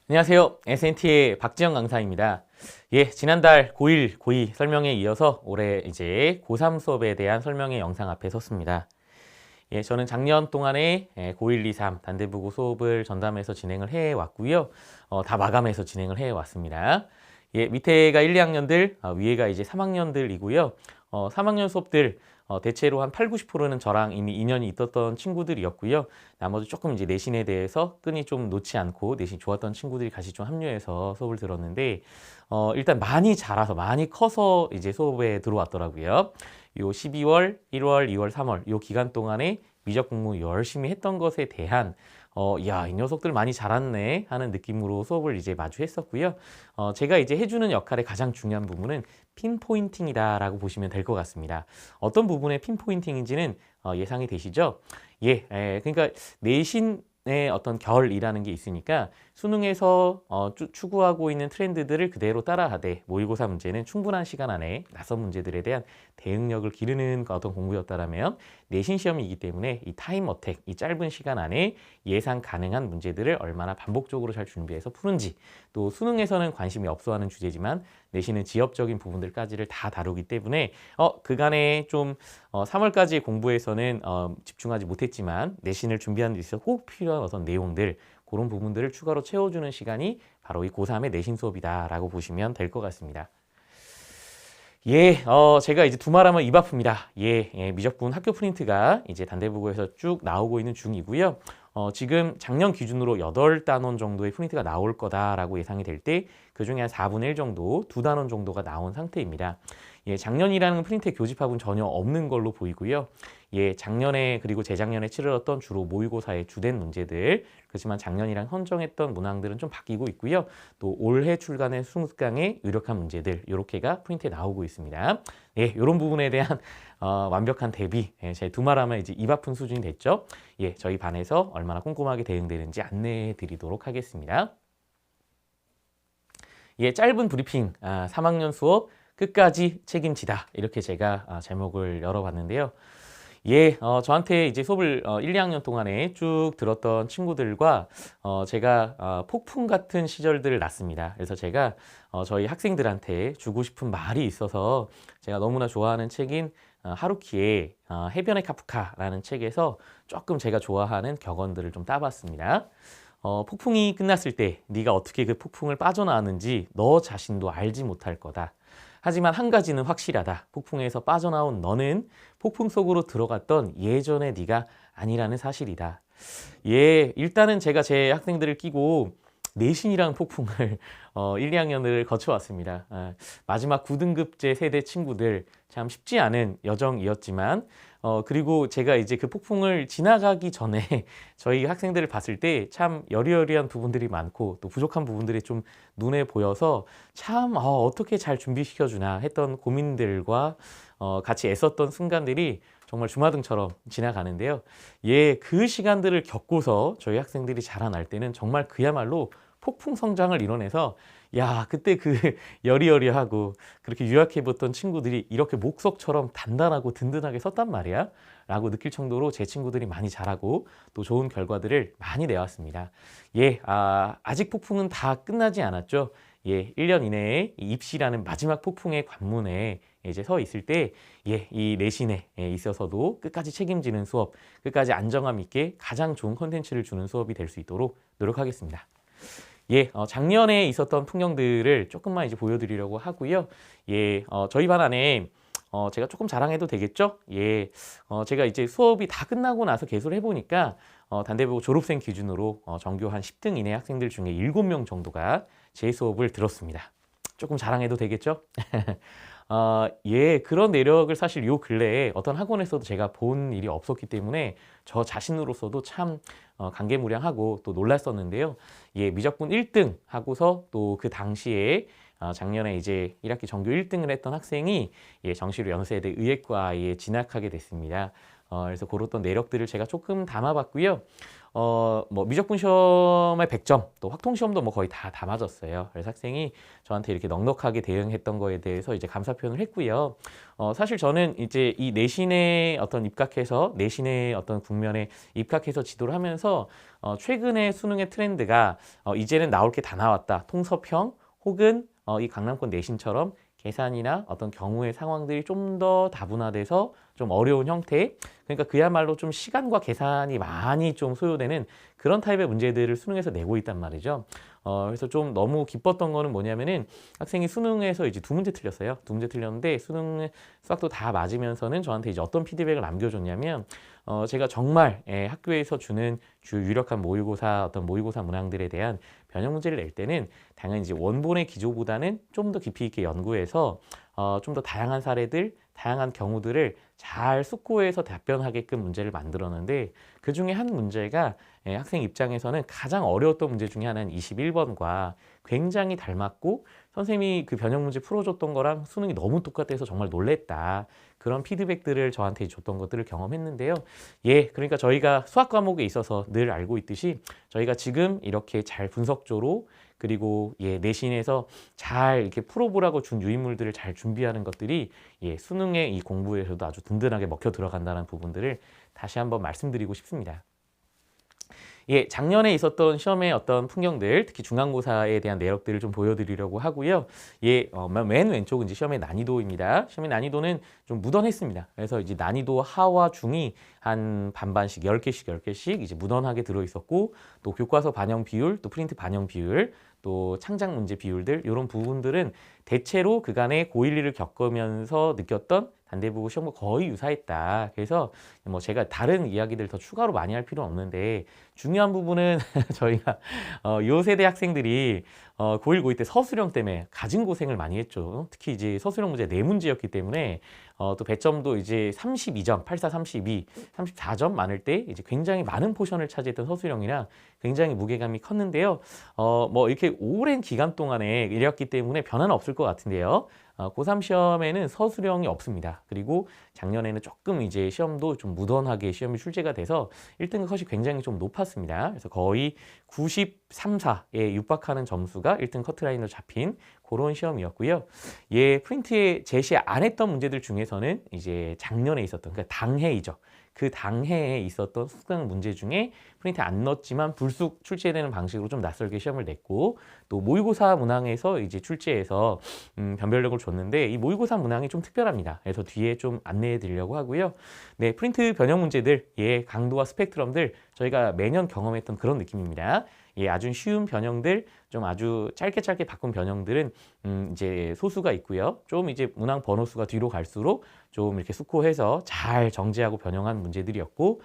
안녕하세요. SNT의 박지영 강사입니다. 지난달 고1, 고2 설명에 이어서 올해 이제 고3 수업에 대한 설명의 영상 앞에 섰습니다. 저는 작년 동안에 고1, 2, 3 단대부고 수업을 전담해서 진행을 해왔고요. 다 마감해서 진행을 해왔습니다. 밑에가 1, 2학년들, 위에가 이제 3학년들이고요. 3학년 수업들 대체로 한 8, 90%는 저랑 이미 인연이 있었던 친구들이었고요. 나머지 조금 이제 내신에 대해서 끈이 좀 놓지 않고 내신 좋았던 친구들이 같이 좀 합류해서 수업을 들었는데 일단 많이 자라서 많이 커서 이제 수업에 들어왔더라고요. 요 12월, 1월, 2월, 3월 요 기간 동안에 미적 공부 열심히 했던 것에 대한 야, 이 녀석들 많이 자랐네 하는 느낌으로 수업을 이제 마주했었고요. 제가 이제 해주는 역할의 가장 중요한 부분은 핀포인팅이다라고 보시면 될 것 같습니다. 어떤 부분의 핀포인팅인지는 예상이 되시죠? 그러니까 내신의 어떤 결이라는 게 있으니까 수능에서 추구하고 있는 트렌드들을 그대로 따라하되 모의고사 문제는 충분한 시간 안에 낯선 문제들에 대한 대응력을 기르는 어떤 공부였다라면 내신 시험이기 때문에 이 타임 어택, 이 짧은 시간 안에 예상 가능한 문제들을 얼마나 반복적으로 잘 준비해서 푸는지, 또 수능에서는 관심이 없어하는 주제지만 내신은 지엽적인 부분들까지를 다 다루기 때문에 그간에 좀 3월까지 공부에서는 집중하지 못했지만 내신을 준비하는 데 있어서 꼭 필요한 어떤 내용들, 그런 부분들을 추가로 채워주는 시간이 바로 이 고3의 내신 수업이다라고 보시면 될 것 같습니다. 제가 이제 두말하면 입 아픕니다. 미적분 학교 프린트가 이제 단대부고에서 쭉 나오고 있는 중이고요. 지금 작년 기준으로 8단원 정도의 프린트가 나올 거다라고 예상이 될 때 그중에 한 4분의 1 정도, 2단원 정도가 나온 상태입니다. 작년이라는 프린트의 교집합은 전혀 없는 걸로 보이고요. 작년에 그리고 재작년에 치러졌던 주로 모의고사의 주된 문제들, 그렇지만 작년이랑 선정했던 문항들은 좀 바뀌고 있고요. 또 올해 출간의 수능특강의 유력한 문제들, 이렇게가 프린트에 나오고 있습니다. 이런 부분에 대한 완벽한 대비, 제 두말하면 이제 입 아픈 수준이 됐죠. 저희 반에서 얼마나 꼼꼼하게 대응되는지 안내해 드리도록 하겠습니다. 짧은 브리핑, 3학년 수업 끝까지 책임지다, 이렇게 제가 제목을 열어봤는데요. 저한테 이제 수업을 1, 2학년 동안에 쭉 들었던 친구들과 제가 폭풍 같은 시절들을 났습니다. 그래서 제가 저희 학생들한테 주고 싶은 말이 있어서 제가 너무나 좋아하는 책인 하루키의 해변의 카프카라는 책에서 조금 제가 좋아하는 격언들을 좀 따봤습니다. 폭풍이 끝났을 때 네가 어떻게 그 폭풍을 빠져나왔는지 너 자신도 알지 못할 거다. 하지만 한 가지는 확실하다. 폭풍에서 빠져나온 너는 폭풍 속으로 들어갔던 예전의 네가 아니라는 사실이다. 일단은 제가 제 학생들을 끼고 내신이라는 폭풍을 1, 2학년을 거쳐왔습니다. 마지막 9등급제 세대 친구들, 참 쉽지 않은 여정이었지만 그리고 제가 이제 그 폭풍을 지나가기 전에 저희 학생들을 봤을 때 참 여리여리한 부분들이 많고 또 부족한 부분들이 좀 눈에 보여서 참 어떻게 잘 준비시켜주나 했던 고민들과 같이 애썼던 순간들이 정말 주마등처럼 지나가는데요. 그 시간들을 겪고서 저희 학생들이 자라날 때는 정말 그야말로 폭풍 성장을 이뤄내서 야, 그때 그 여리여리하고 그렇게 유약해봤던 친구들이 이렇게 목석처럼 단단하고 든든하게 섰단 말이야 라고 느낄 정도로 제 친구들이 많이 자라고 또 좋은 결과들을 많이 내왔습니다. 아직 폭풍은 다 끝나지 않았죠. 1년 이내에 이 입시라는 마지막 폭풍의 관문에 이제 서 있을 때, 이 내신에 있어서도 끝까지 책임지는 수업, 끝까지 안정감 있게 가장 좋은 콘텐츠를 주는 수업이 될 수 있도록 노력하겠습니다. 작년에 있었던 풍경들을 조금만 이제 보여드리려고 하고요. 저희 반 안에 제가 조금 자랑해도 되겠죠? 제가 이제 수업이 다 끝나고 나서 개소를 해보니까 단대부고 졸업생 기준으로 전교 한 10등 이내 학생들 중에 7명 정도가 제 수업을 들었습니다. 조금 자랑해도 되겠죠? 그런 내력을 사실 요 근래에 어떤 학원에서도 제가 본 일이 없었기 때문에 저 자신으로서도 참 감개무량하고 또 놀랐었는데요. 미적분 1등 하고서 또 그 당시에 작년에 이제 1학기 전교 1등을 했던 학생이 정시로 연세대 의예과에 진학하게 됐습니다. 그래서 그랬던 내력들을 제가 조금 담아봤고요. 뭐 미적분 시험에 100점, 또 확통 시험도 뭐 거의 다 맞았어요. 그래서 학생이 저한테 이렇게 넉넉하게 대응했던 거에 대해서 이제 감사 표현을 했고요. 사실 저는 이제 이 내신에 어떤 입각해서 내신의 어떤 국면에 입각해서 지도를 하면서 최근에 수능의 트렌드가 이제는 나올 게 다 나왔다. 통섭형 혹은 이 강남권 내신처럼 계산이나 어떤 경우의 상황들이 좀 더 다분화돼서 좀 어려운 형태, 그러니까 그야말로 좀 시간과 계산이 많이 좀 소요되는 그런 타입의 문제들을 수능에서 내고 있단 말이죠. 그래서 좀 너무 기뻤던 거는 뭐냐면은 학생이 수능에서 이제 2문제 틀렸어요. 2문제 틀렸는데 수능 수학도 다 맞으면서는 저한테 이제 어떤 피드백을 남겨줬냐면 제가 정말 학교에서 주는 주 유력한 모의고사 어떤 모의고사 문항들에 대한 변형 문제를 낼 때는 당연히 이제 원본의 기조보다는 좀 더 깊이 있게 연구해서 좀 더 다양한 사례들, 다양한 경우들을 잘 숙고해서 답변하게끔 문제를 만들었는데 그 중에 한 문제가 학생 입장에서는 가장 어려웠던 문제 중에 하나는 21번과 굉장히 닮았고 선생님이 그 변형 문제 풀어줬던 거랑 수능이 너무 똑같아서 정말 놀랬다. 그런 피드백들을 저한테 줬던 것들을 경험했는데요. 그러니까 저희가 수학 과목에 있어서 늘 알고 있듯이 저희가 지금 이렇게 잘 분석조로 그리고 내신에서 잘 이렇게 풀어보라고 준 유인물들을 잘 준비하는 것들이 수능의 이 공부에서도 아주 든든하게 먹혀 들어간다는 부분들을 다시 한번 말씀드리고 싶습니다. 작년에 있었던 시험의 어떤 풍경들, 특히 중간고사에 대한 내역들을 좀 보여드리려고 하고요. 맨 왼쪽은 이제 시험의 난이도입니다. 시험의 난이도는 좀 무던했습니다. 그래서 이제 난이도 하와 중이 한 반반씩 10개씩 이제 무던하게 들어있었고, 또 교과서 반영 비율, 또 프린트 반영 비율, 또 창작 문제 비율들, 이런 부분들은 대체로 그간의 고1, 2를 겪으면서 느꼈던 단대부 시험과 거의 유사했다. 그래서 뭐 제가 다른 이야기들 더 추가로 많이 할 필요는 없는데 중요한 부분은 저희가 요 세대 학생들이 고1, 고2 때 서술형 때문에 가진 고생을 많이 했죠. 특히 이제 서술형 문제 4문제였기 때문에 또 배점도 이제 32점, 84, 32, 34점 많을 때 이제 굉장히 많은 포션을 차지했던 서술형이라 굉장히 무게감이 컸는데요. 뭐 이렇게 오랜 기간 동안에 이랬기 때문에 변화는 없을 것 같은데요. 고3 시험에는 서술형이 없습니다. 그리고 작년에는 조금 이제 시험도 좀 무던하게 시험이 출제가 돼서 1등급 컷이 굉장히 좀 높았습니다. 그래서 거의 93, 4에 육박하는 점수가 1등 커트라인으로 잡힌 그런 시험이었고요. 프린트에 제시 안 했던 문제들 중에서는 이제 작년에 있었던, 그러니까 당해이죠. 그 당해에 있었던 수능 문제 중에 프린트 안 넣었지만 불쑥 출제되는 방식으로 좀 낯설게 시험을 냈고, 또 모의고사 문항에서 이제 출제해서 변별력을 줬는데 이 모의고사 문항이 좀 특별합니다. 그래서 뒤에 좀 안내해 드리려고 하고요. 프린트 변형 문제들, 강도와 스펙트럼들 저희가 매년 경험했던 그런 느낌입니다. 아주 쉬운 변형들, 좀 아주 짧게 바꾼 변형들은 이제 소수가 있고요. 좀 이제 문항 번호수가 뒤로 갈수록 좀 이렇게 숙고해서 잘 정제하고 변형한 문제들이었고,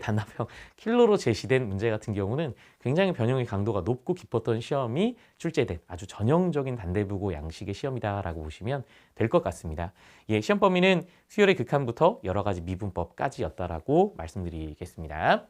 단답형 킬러로 제시된 문제 같은 경우는 굉장히 변형의 강도가 높고 깊었던 시험이 출제된 아주 전형적인 단대부고 양식의 시험이다라고 보시면 될 것 같습니다. 시험 범위는 수열의 극한부터 여러 가지 미분법까지였다라고 말씀드리겠습니다.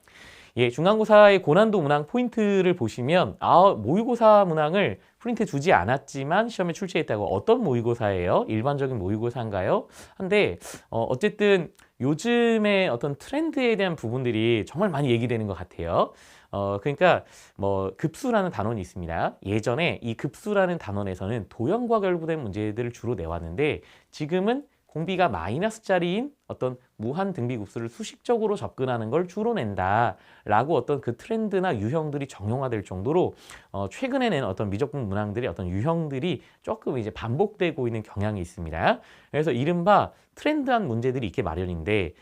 중간고사의 고난도 문항 포인트를 보시면 모의고사 문항을 프린트에 두지 않았지만 시험에 출제했다고. 어떤 모의고사예요? 일반적인 모의고사인가요? 한데 어쨌든 요즘의 어떤 트렌드에 대한 부분들이 정말 많이 얘기되는 것 같아요. 그러니까 뭐 급수라는 단원이 있습니다. 예전에 이 급수라는 단원에서는 도형과 결부된 문제들을 주로 내왔는데 지금은 공비가 마이너스짜리인 어떤 무한 등비급수를 수식적으로 접근하는 걸 주로 낸다라고 어떤 그 트렌드나 유형들이 정형화될 정도로 최근에 낸 어떤 미적분 문항들의 어떤 유형들이 조금 이제 반복되고 있는 경향이 있습니다. 그래서 이른바 트렌드한 문제들이 있게 마련인데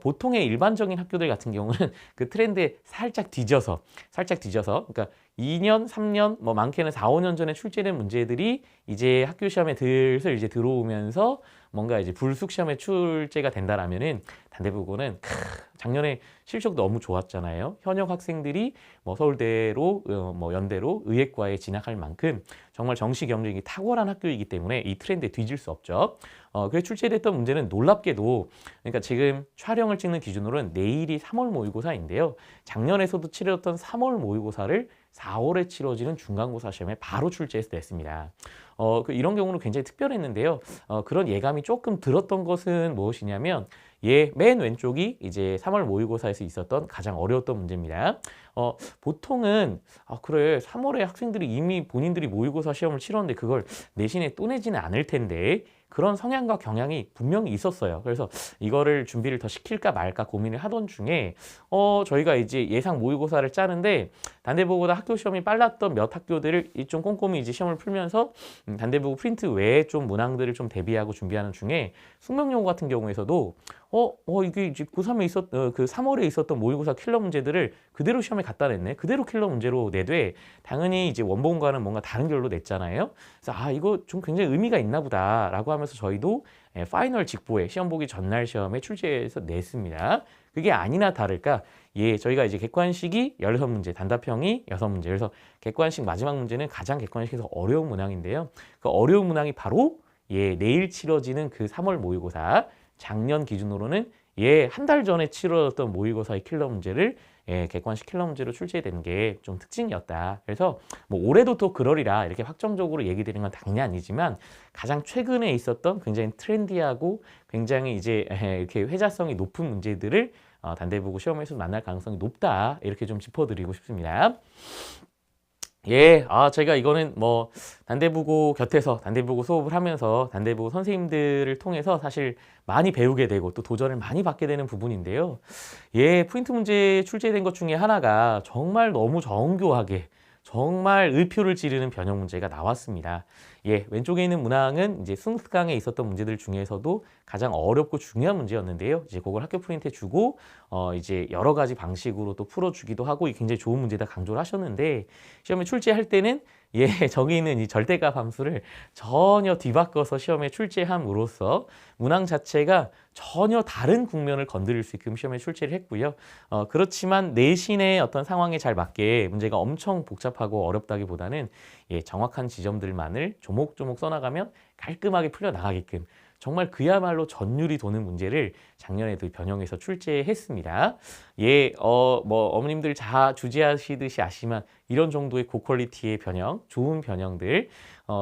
보통의 일반적인 학교들 같은 경우는 그 트렌드에 살짝 뒤져서 그러니까 2년, 3년, 뭐 많게는 4, 5년 전에 출제된 문제들이 이제 학교 시험에 슬슬 이제 들어오면서 뭔가 이제 불쑥 시험에 출제가 된다라면은 단대부고는 작년에 실적 너무 좋았잖아요. 현역 학생들이 뭐 서울대로 뭐 연대로 의예과에 진학할 만큼 정말 정시 경쟁이 탁월한 학교이기 때문에 이 트렌드에 뒤질 수 없죠. 그래서 출제됐던 문제는 놀랍게도, 그러니까 지금 촬영을 찍는 기준으로는 내일이 3월 모의고사인데요. 작년에서도 치러졌던 3월 모의고사를 4월에 치러지는 중간고사 시험에 바로 출제해서 냈습니다. 이런 경우는 굉장히 특별했는데요. 그런 예감이 조금 들었던 것은 무엇이냐면 맨 왼쪽이 이제 3월 모의고사에서 있었던 가장 어려웠던 문제입니다. 보통은 그래 3월에 학생들이 이미 본인들이 모의고사 시험을 치렀는데 그걸 내신에 또 내지는 않을 텐데 그런 성향과 경향이 분명히 있었어요. 그래서 이거를 준비를 더 시킬까 말까 고민을 하던 중에 저희가 이제 예상 모의고사를 짜는데 단대보고보다 학교 시험이 빨랐던 몇 학교들을 좀 꼼꼼히 이제 시험을 풀면서 단대보고 프린트 외에 좀 문항들을 좀 대비하고 준비하는 중에 숙명여고 같은 경우에서도 이게 이제 고3에 그 3월에 있었던 모의고사 킬러 문제들을 그대로 시험에 갖다 냈네. 그대로 킬러 문제로 내되 당연히 이제 원본과는 뭔가 다른 결로 냈잖아요. 그래서 이거 좀 굉장히 의미가 있나 보다라고 하면서 저희도 파이널 직보에 시험 보기 전날 시험에 출제해서 냈습니다. 그게 아니나 다를까 저희가 이제 객관식이 16문제, 단답형이 6문제. 그래서 객관식 마지막 문제는 가장 객관식에서 어려운 문항인데요. 그 어려운 문항이 바로 내일 치러지는 그 3월 모의고사 작년 기준으로는 한 달 전에 치러졌던 모의고사의 킬러 문제를 객관식 킬러 문제로 출제된 게 좀 특징이었다. 그래서 뭐 올해도 또 그러리라 이렇게 확정적으로 얘기 드리는 건 당연히 아니지만 가장 최근에 있었던 굉장히 트렌디하고 굉장히 이제 이렇게 회자성이 높은 문제들을 단대보고 시험에서 만날 가능성이 높다. 이렇게 좀 짚어드리고 싶습니다. 제가 이거는 뭐 단대보고 곁에서 단대보고 수업을 하면서 단대보고 선생님들을 통해서 사실 많이 배우게 되고 또 도전을 많이 받게 되는 부분인데요. 프린트 문제 출제된 것 중에 하나가 정말 너무 정교하게 정말 의표를 찌르는 변형 문제가 나왔습니다. 왼쪽에 있는 문항은 이제 승강에 있었던 문제들 중에서도 가장 어렵고 중요한 문제였는데요. 이제 그걸 학교 프린트에 주고 이제 여러 가지 방식으로 또 풀어주기도 하고 굉장히 좋은 문제다 강조를 하셨는데 시험에 출제할 때는 저기 있는 이 절대값 함수를 전혀 뒤바꿔서 시험에 출제함으로써 문항 자체가 전혀 다른 국면을 건드릴 수 있게끔 시험에 출제를 했고요. 그렇지만 내신의 어떤 상황에 잘 맞게 문제가 엄청 복잡하고 어렵다기보다는 정확한 지점들만을 조목조목 써나가면 깔끔하게 풀려나가게끔 정말 그야말로 전율이 도는 문제를 작년에도 변형해서 출제했습니다. 뭐 어머님들 주지하시듯이 아시지만 이런 정도의 고퀄리티의 변형, 좋은 변형들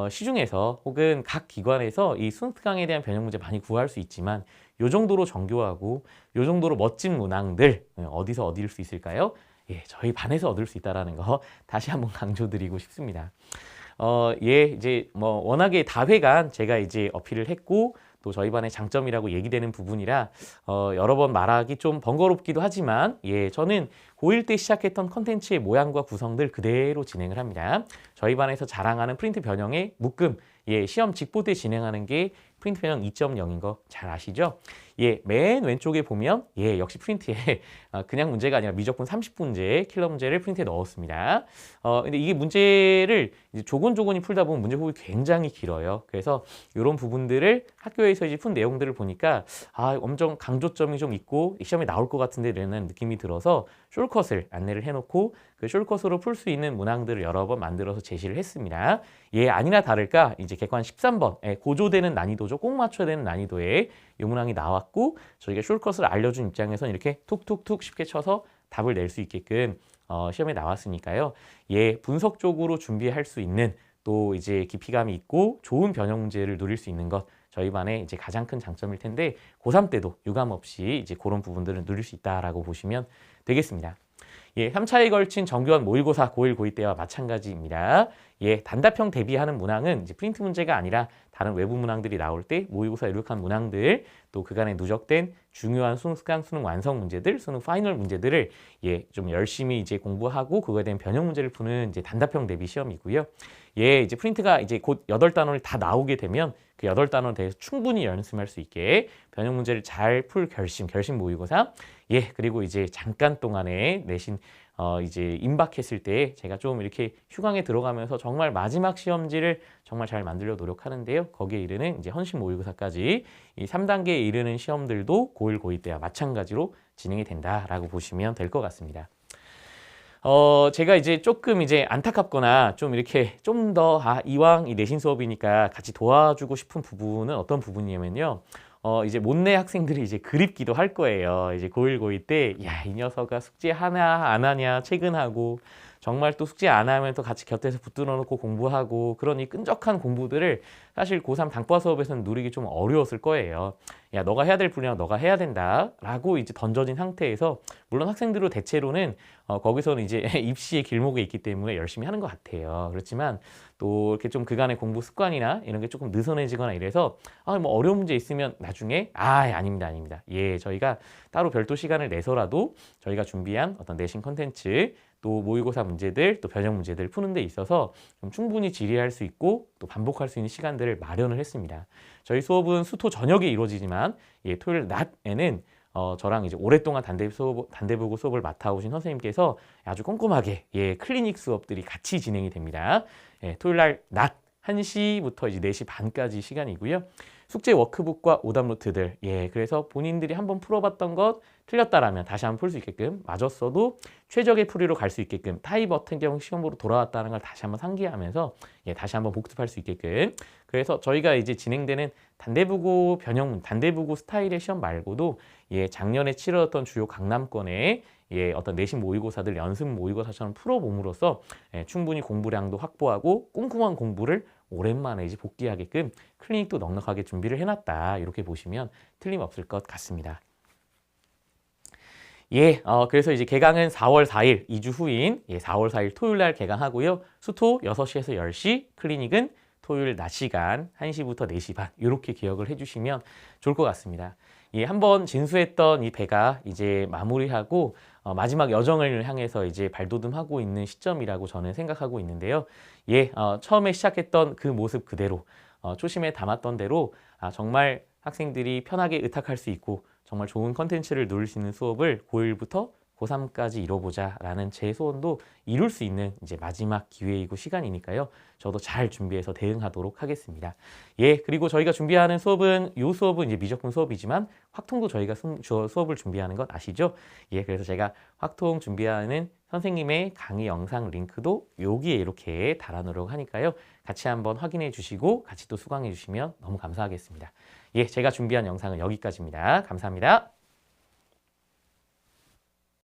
시중에서 혹은 각 기관에서 이 순특강에 대한 변형 문제 많이 구할 수 있지만 요 정도로 정교하고 요 정도로 멋진 문항들 어디서 얻을 수 있을까요? 저희 반에서 얻을 수 있다는 거 다시 한번 강조드리고 싶습니다. 이제 뭐 워낙에 다회간 제가 이제 어필을 했고 또 저희 반의 장점이라고 얘기되는 부분이라 여러 번 말하기 좀 번거롭기도 하지만 저는 고1 때 시작했던 컨텐츠의 모양과 구성들 그대로 진행을 합니다. 저희 반에서 자랑하는 프린트 변형의 묶음 시험 직보 때 진행하는 게 프린트 변형 2.0인 거 잘 아시죠? 맨 왼쪽에 보면 역시 프린트에 그냥 문제가 아니라 미적분 30분제 킬러 문제를 프린트에 넣었습니다. 근데 이게 문제를 이제 조곤조곤히 풀다 보면 문제 폭이 굉장히 길어요. 그래서 이런 부분들을 학교에서 이제 푼 내용들을 보니까 엄청 강조점이 좀 있고 시험에 나올 것 같은데 라는 느낌이 들어서 숄컷을 안내를 해놓고 그 숄컷으로 풀 수 있는 문항들을 여러 번 만들어서 제시를 했습니다. 아니나 다를까 이제 객관 13번 고조되는 난이도죠. 꼭 맞춰야 되는 난이도에 이 문항이 나왔고 저희가 숄컷을 알려준 입장에서는 이렇게 툭툭툭 쉽게 쳐서 답을 낼 수 있게끔 시험에 나왔으니까요. 분석적으로 준비할 수 있는 또 이제 깊이감이 있고 좋은 변형 문제를 누릴 수 있는 것 저희 반의 이제 가장 큰 장점일 텐데 고3 때도 유감 없이 이제 그런 부분들을 누릴 수 있다라고 보시면 되겠습니다. 3차에 걸친 정교한 모의고사 고1, 고2 때와 마찬가지입니다. 단답형 대비하는 문항은 이제 프린트 문제가 아니라 다른 외부 문항들이 나올 때 모의고사 이룩한 문항들 또 그간에 누적된 중요한 수능 수능 완성 문제들, 수능 파이널 문제들을 좀 열심히 이제 공부하고 그거에 대한 변형 문제를 푸는 이제 단답형 대비 시험이고요. 이제 프린트가 이제 곧 8단원이 다 나오게 되면 그 8단원에 대해서 충분히 연습할 수 있게 변형 문제를 잘 풀 결심 모의고사 그리고 이제 잠깐 동안에 내신 이제 임박했을 때 제가 좀 이렇게 휴강에 들어가면서 정말 마지막 시험지를 정말 잘 만들려 노력하는데요. 거기에 이르는 이제 헌신 모의고사까지 이 3단계에 이르는 시험들도 고1, 고2 때와 마찬가지로 진행이 된다라고 보시면 될 것 같습니다. 제가 이제 조금 이제 안타깝거나 좀 이렇게 좀 더 이왕 이 내신 수업이니까 같이 도와주고 싶은 부분은 어떤 부분이냐면요. 이제 못내 학생들이 이제 그립기도 할 거예요. 이제 고1, 고2 때, 이 녀석아 숙제 하나 안 하냐, 퇴근하고 정말 또 숙제 안 하면 또 같이 곁에서 붙들어 놓고 공부하고 그런 이 끈적한 공부들을 사실 고3 당과 수업에서는 누리기 좀 어려웠을 거예요. 야, 너가 해야 될 분야 너가 해야 된다 라고 이제 던져진 상태에서 물론 학생들도 대체로는 거기서는 이제 입시의 길목에 있기 때문에 열심히 하는 것 같아요. 그렇지만 또 이렇게 좀 그간의 공부 습관이나 이런 게 조금 느슨해지거나 이래서 뭐 어려운 문제 있으면 나중에 아닙니다, 아닙니다. 예, 저희가 따로 별도 시간을 내서라도 저희가 준비한 어떤 내신 컨텐츠 또 모의고사 문제들 또 변형 문제들 푸는 데 있어서 좀 충분히 질의할 수 있고 또 반복할 수 있는 시간들을 마련을 했습니다. 저희 수업은 수토 저녁에 이루어지지만 예, 토요일 낮에는 저랑 이제 오랫동안 단대부고 수업을 맡아오신 선생님께서 아주 꼼꼼하게 예, 클리닉 수업들이 같이 진행이 됩니다. 예, 토요일 날 낮 1시부터 이제 4시 반까지 시간이고요. 숙제 워크북과 오답 노트들, 예, 그래서 본인들이 한번 풀어봤던 것 틀렸다라면 다시 한번 풀 수 있게끔, 맞았어도 최적의 풀이로 갈 수 있게끔, 타입 같은 경우 시험 보러 돌아왔다는 걸 다시 한번 상기하면서 예, 다시 한번 복습할 수 있게끔. 그래서 저희가 이제 진행되는 단대부고 변형, 단대부고 스타일의 시험 말고도 예, 작년에 치러졌던 주요 강남권의 예, 어떤 내신 모의고사들 연습 모의고사처럼 풀어봄으로써 예, 충분히 공부량도 확보하고 꼼꼼한 공부를 오랜만에 이제 복귀하게끔 클리닉도 넉넉하게 준비를 해놨다. 이렇게 보시면 틀림없을 것 같습니다. 예, 그래서 이제 개강은 4월 4일, 2주 후인 예, 4월 4일 토요일 날 개강하고요. 수토 6시에서 10시, 클리닉은 토요일 낮 시간 1시부터 4시 반 이렇게 기억을 해주시면 좋을 것 같습니다. 예, 한번 진수했던 이 배가 이제 마무리하고 마지막 여정을 향해서 이제 발돋움하고 있는 시점이라고 저는 생각하고 있는데요. 예, 처음에 시작했던 그 모습 그대로 초심에 담았던 대로 정말 학생들이 편하게 의탁할 수 있고 정말 좋은 컨텐츠를 누릴 수 있는 수업을 고1부터 고3까지 이뤄보자 라는 제 소원도 이룰 수 있는 이제 마지막 기회이고 시간이니까요. 저도 잘 준비해서 대응하도록 하겠습니다. 예, 그리고 저희가 준비하는 수업은 이 수업은 이제 미적분 수업이지만 확통도 저희가 수업을 준비하는 것 아시죠? 예, 그래서 제가 확통 준비하는 선생님의 강의 영상 링크도 여기에 이렇게 달아놓으려고 하니까요. 같이 한번 확인해 주시고 같이 또 수강해 주시면 너무 감사하겠습니다. 예, 제가 준비한 영상은 여기까지입니다. 감사합니다.